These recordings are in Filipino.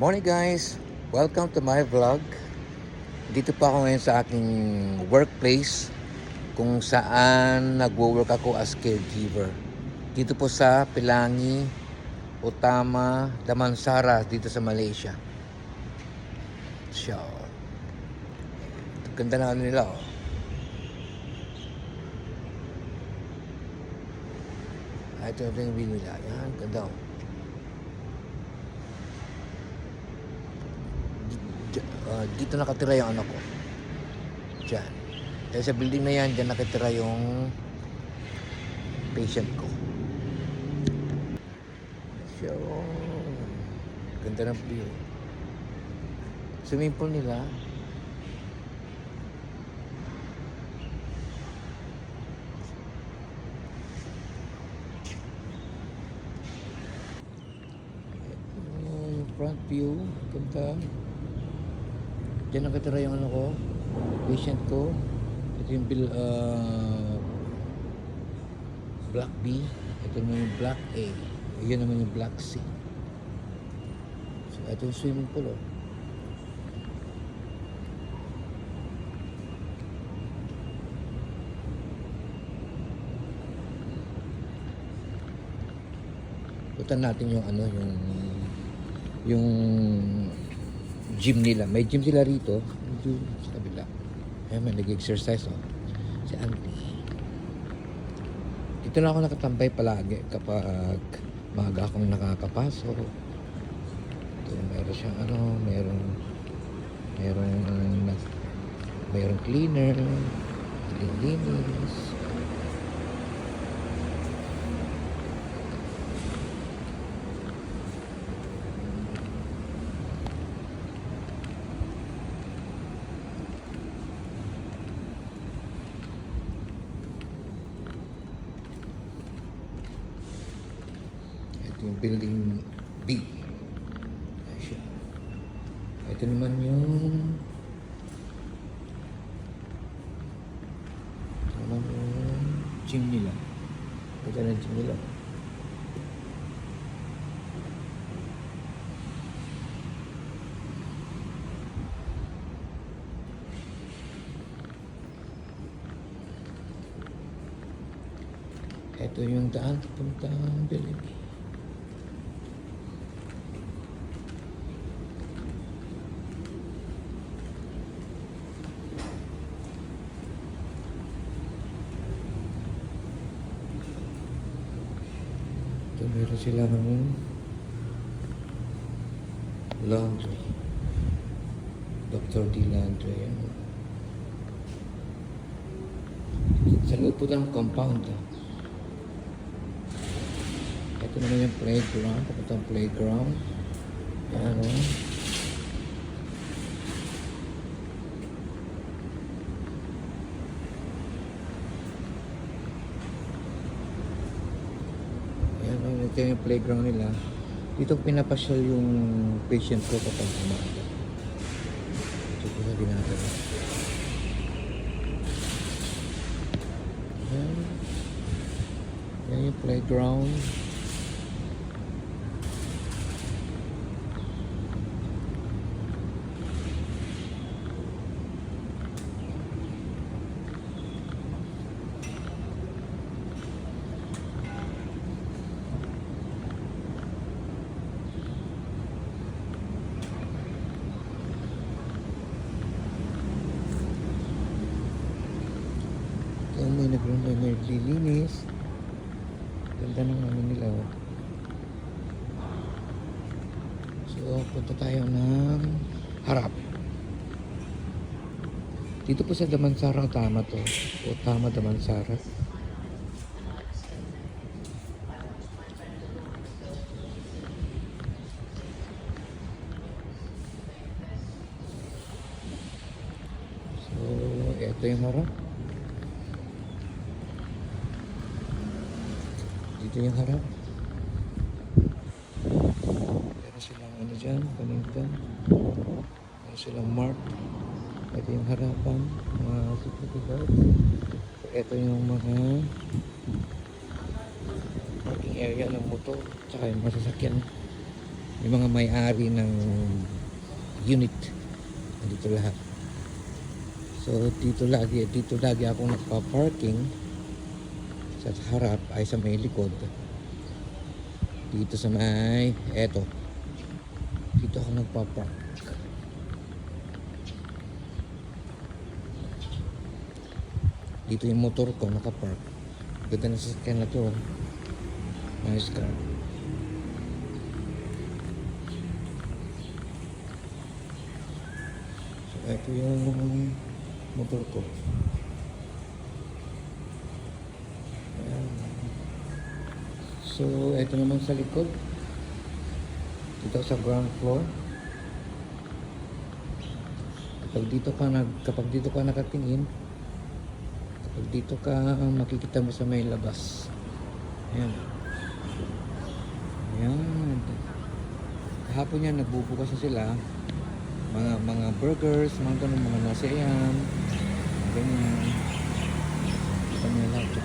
Morning guys! Welcome to my vlog. Dito pa ako ngayon sa aking workplace kung saan nagwo-work ako as caregiver. Dito po sa Pelangi, Utama, Damansara dito sa Malaysia. So, ganda na ano nila oh. Ito yung view nila. Yan, ganda oh. Dito nakatira yung anak ko. Diyan. Dahil sa building na yan, dyan nakatira yung patient ko. So, ganda ng view. Swimming pool nila. Front view. Ganda. Diyan nakatira yung ano ko, patient ko. Ito yung Black B. Ito naman yung Black A. Yan naman yung Black C. So, ito yung swimming pool oh. Puntan natin yung ano, yung gym nila. May gym sila rito. Doon sa kabila. Ayan, may nag-exercise oh. Si auntie. Dito na ako nakatambay palagi kapag maaga akong nakakapasok. Ito, meron siyang ano, merong cleaner, linis. Yung building B. Ayan siya. Ito naman yung gym nila. Ito na yung gym nila. Ito yung daan papuntang building B. Meron sila ng laundry. Dr. D. Laundry. Sa loob po ng compound. Ito naman yung playground. Papuntang playground. Ayan o. Ito yung playground nila. Dito pinapasyal yung patient ko kapag umaga. Ito po sa ginagawa. Yan yung playground. May naglilinis. Ganda ng ano nila oh. So punta tayo ng harap. Dito po sa Damansara Utama to. Utama Damansara. So ito yung harap. Dito yung harap. Meron silang ano dyan, panindan. Meron silang mark. Ito yung harapan, mga security guards. So, ito yung mga parking area ng motor, tsaka yung mga sasakyan. yung mga may-ari ng unit. Dito lahat. So dito lagi ako nagpa-parking sa harap ay sa may likod. Dito sa may eto. Dito ako nagpa-park. Dito yung motor ko nakapark. Ganda na sasakyan na to. Nice car. So ito yung motor ko. Ayan. So ito naman sa likod. Dito sa ground floor. Kapag dito ka nakatingin, kapag dito ka makikita mo sa may labas. Ayan. Ayan. Kahapon yan nagbubukas na sila. Mga burgers, mga ganun, mga nasa ayan. Ganyan. Kita nyo lahat.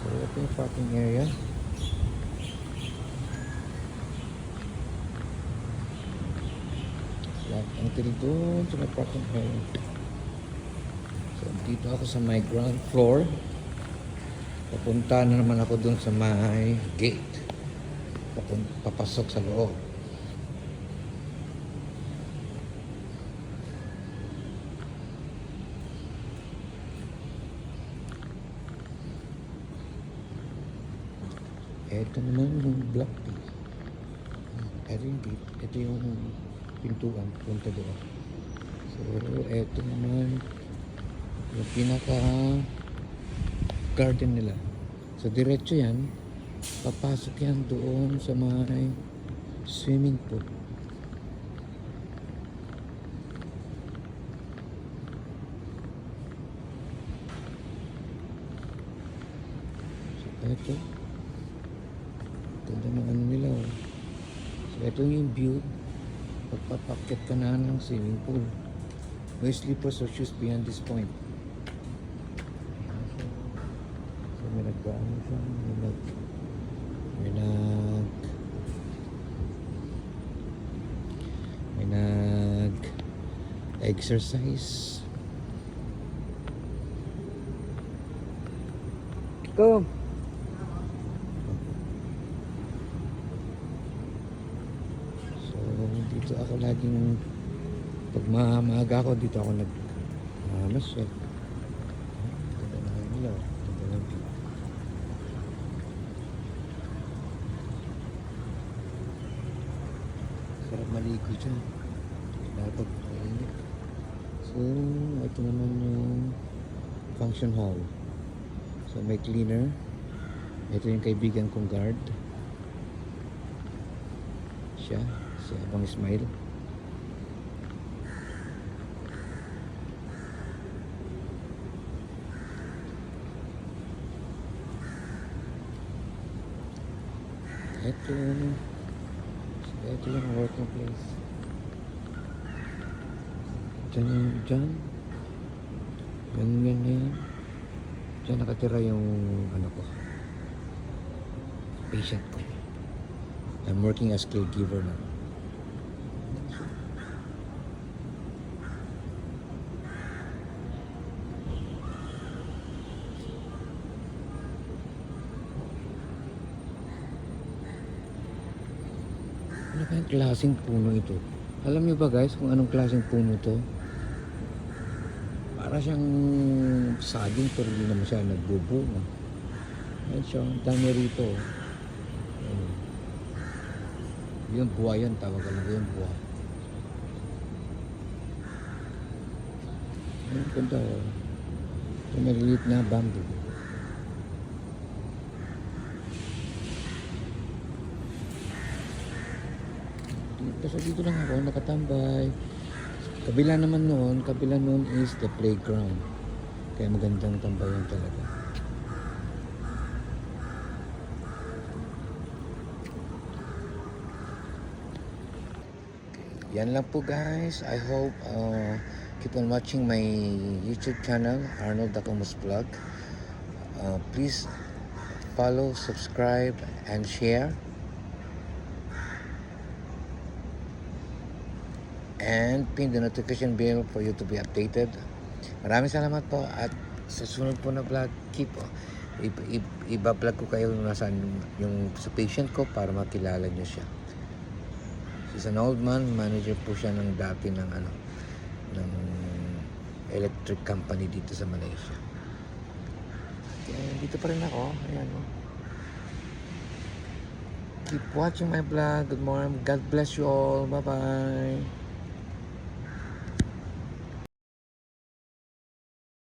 So ito yung parking area. Until doon sa may parking area. So dito ako sa my ground floor. Papunta na naman ako doon sa may gate. Papasok sa loob. Ito naman yung block B. Ito yung gate. Ito yung pintuan. Punta doon. So ito naman yung pinaka garden nila. So diretso yan. Papasok yan doon sa may swimming pool. So ito. Ganda ng ano nila. Oh. So ito yung view. Pagpapakyat ka na ng swimming pool. No slippers or shoes beyond this point. May nagbaano siya, may nag exercise. Go. So dito ako laging pag maaga ako dito ako nagmamasya. Ganda na nila. Ganda na view. Sarap maligo dyan. Dapat mainit. So, ito naman yung function hall. So, may cleaner. Ito yung kaibigan kong guard. Siya. Si Abang Ismail. Ito yung working place. Dyan. Yan. Dyan nakatira yung ano ko. Patient ko. I'm working as caregiver now. Ano kayang klaseng puno ito? Alam niyo ba guys kung anong klaseng puno to? Para siyang saging pero hindi naman siya nagbubunga. Ayan siya, ang dami rito. Yung buhay yan, tawag ka lang yung buhay. Ayan, ganda oh. Ito maliliit na bamboo. Dito lang ako nakatambay. Kabila noon is the playground. Kaya magandang tambayan talaga. Yan lang po guys. I hope keep on watching my YouTube channel, Arnold Dacamus Vlog. Please follow, subscribe, and share. And pin the notification bell for you to be updated. Maraming salamat po at sa sunod po na vlog, iba-vlog ko kayo nasaan yung sa patient ko para makilala nyo siya. He's an old man, manager po siya ng dati ng ng electric company dito sa Malaysia. Dito pa rin ako. Ayan, oh. Keep watching my vlog. Good morning. God bless you all. Bye-bye.